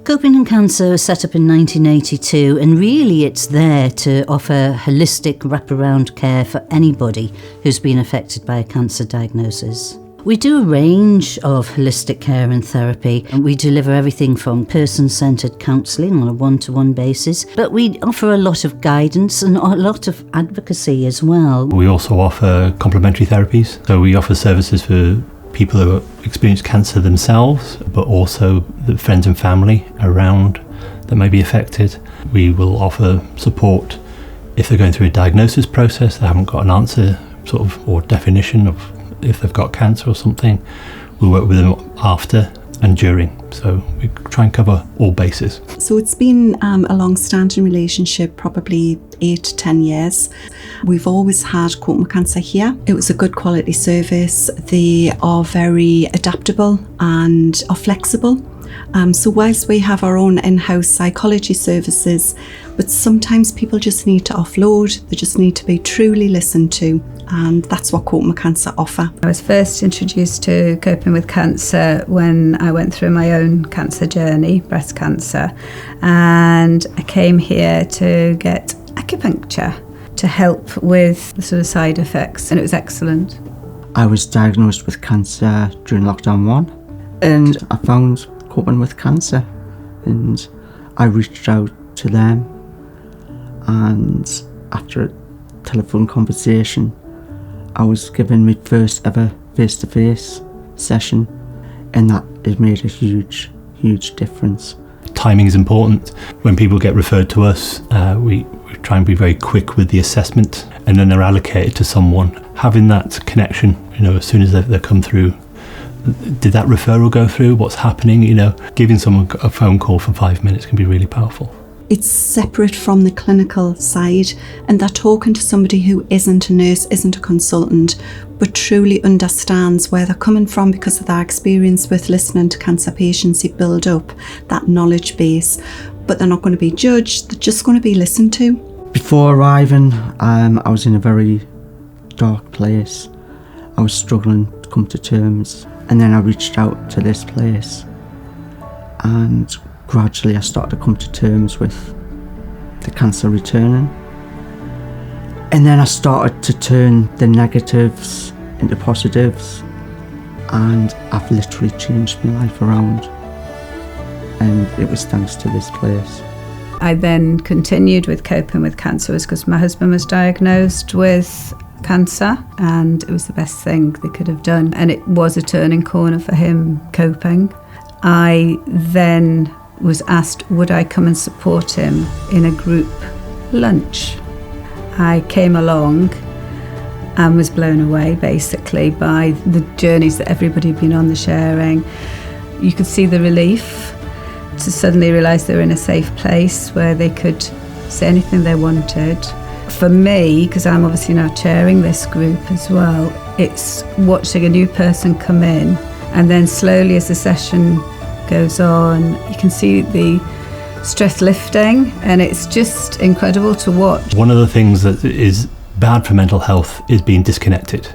Coping with Cancer was set up in 1982, and really it's there to offer holistic wraparound care for anybody who's been affected by a cancer diagnosis. We do a range of holistic care and therapy, and we deliver everything from person-centred counselling on a one-to-one basis, but we offer a lot of guidance and a lot of advocacy as well. We also offer complementary therapies, so we offer services for people who experience cancer themselves, but also the friends and family around that may be affected. We will offer support if they're going through a diagnosis process, they haven't got an answer or definition of if they've got cancer or something. We work with them after and during, so we try and cover all bases. So it's been a long-standing relationship, probably 8 to 10 years. We've always had Coping with Cancer here. It was a good quality service. They are very adaptable and are flexible. So whilst we have our own in-house psychology services, but sometimes people just need to offload, they just need to be truly listened to, and that's what Coping with Cancer offer. I was first introduced to Coping with Cancer when I went through my own cancer journey, breast cancer, and I came here to get acupuncture to help with the sort of side effects, and it was excellent. I was diagnosed with cancer during lockdown 1, and I found Coping with Cancer, and I reached out to them, and after a telephone conversation I was given my first ever face-to-face session, and that has made a huge difference. Timing is important. When people get referred to us, we try and be very quick with the assessment, and then they're allocated to someone. Having that connection, as soon as they come through, did that referral go through? What's happening? Giving someone a phone call for 5 minutes can be really powerful. It's separate from the clinical side, and they're talking to somebody who isn't a nurse, isn't a consultant, but truly understands where they're coming from because of their experience with listening to cancer patients. You build up that knowledge base, but they're not going to be judged, they're just going to be listened to. Before arriving, I was in a very dark place. I was struggling to come to terms. And then I reached out to this place, and gradually I started to come to terms with the cancer returning. And then I started to turn the negatives into positives, and I've literally changed my life around. And it was thanks to this place. I then continued with Coping with Cancer because my husband was diagnosed with cancer, and it was the best thing they could have done, and it was a turning corner for him coping. I then was asked would I come and support him in a group lunch. I came along and was blown away basically by the journeys that everybody had been on, the sharing. You could see the relief to suddenly realise they were in a safe place where they could say anything they wanted. For me, because I'm obviously now chairing this group as well, it's watching a new person come in, and then slowly as the session goes on, you can see the stress lifting, and it's just incredible to watch. One of the things that is bad for mental health is being disconnected.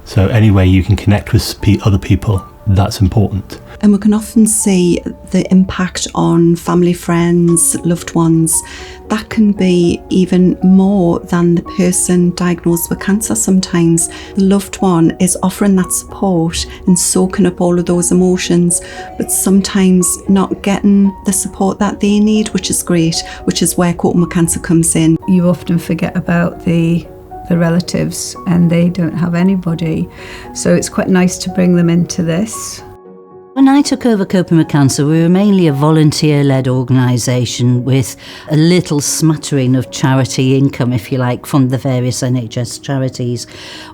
So any way you can connect with other people, that's important. And we can often see the impact on family, friends, loved ones. That can be even more than the person diagnosed with cancer sometimes. The loved one is offering that support and soaking up all of those emotions, but sometimes not getting the support that they need, which is great, which is where Coping with Cancer comes in. You often forget about the relatives, and they don't have anybody. So it's quite nice to bring them into this. When I took over Coping with Cancer, we were mainly a volunteer-led organisation with a little smattering of charity income, if you like, from the various NHS charities.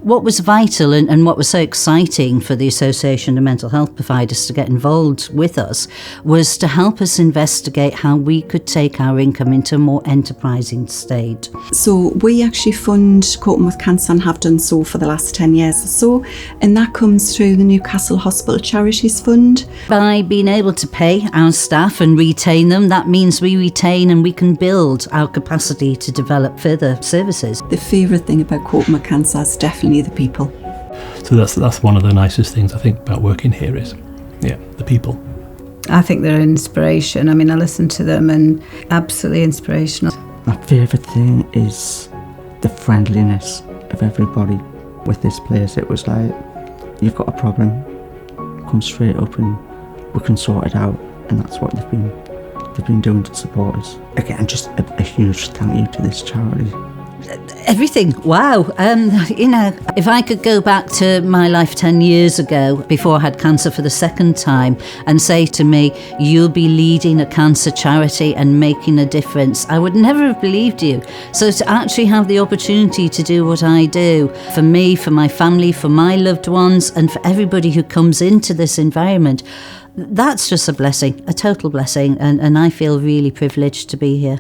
What was vital and what was so exciting for the Association of Mental Health Providers to get involved with us was to help us investigate how we could take our income into a more enterprising state. So we actually fund Coping with Cancer and have done so for the last 10 years or so, and that comes through the Newcastle Hospital Charities Fund. By being able to pay our staff and retain them, that means we retain and we can build our capacity to develop further services. The favourite thing about Coping with Cancer is definitely the people. So that's one of the nicest things I think about working here is, the people. I think they're an inspiration. I mean, I listen to them and absolutely inspirational. My favourite thing is the friendliness of everybody with this place. It was like, you've got a problem, come straight up and we can sort it out, and that's what they've been doing to support us. Again, just a huge thank you to this charity. Everything. Wow. If I could go back to my life 10 years ago, before I had cancer for the second time, and say to me, you'll be leading a cancer charity and making a difference, I would never have believed you. So to actually have the opportunity to do what I do, for me, for my family, for my loved ones, and for everybody who comes into this environment, that's just a blessing, a total blessing. And I feel really privileged to be here.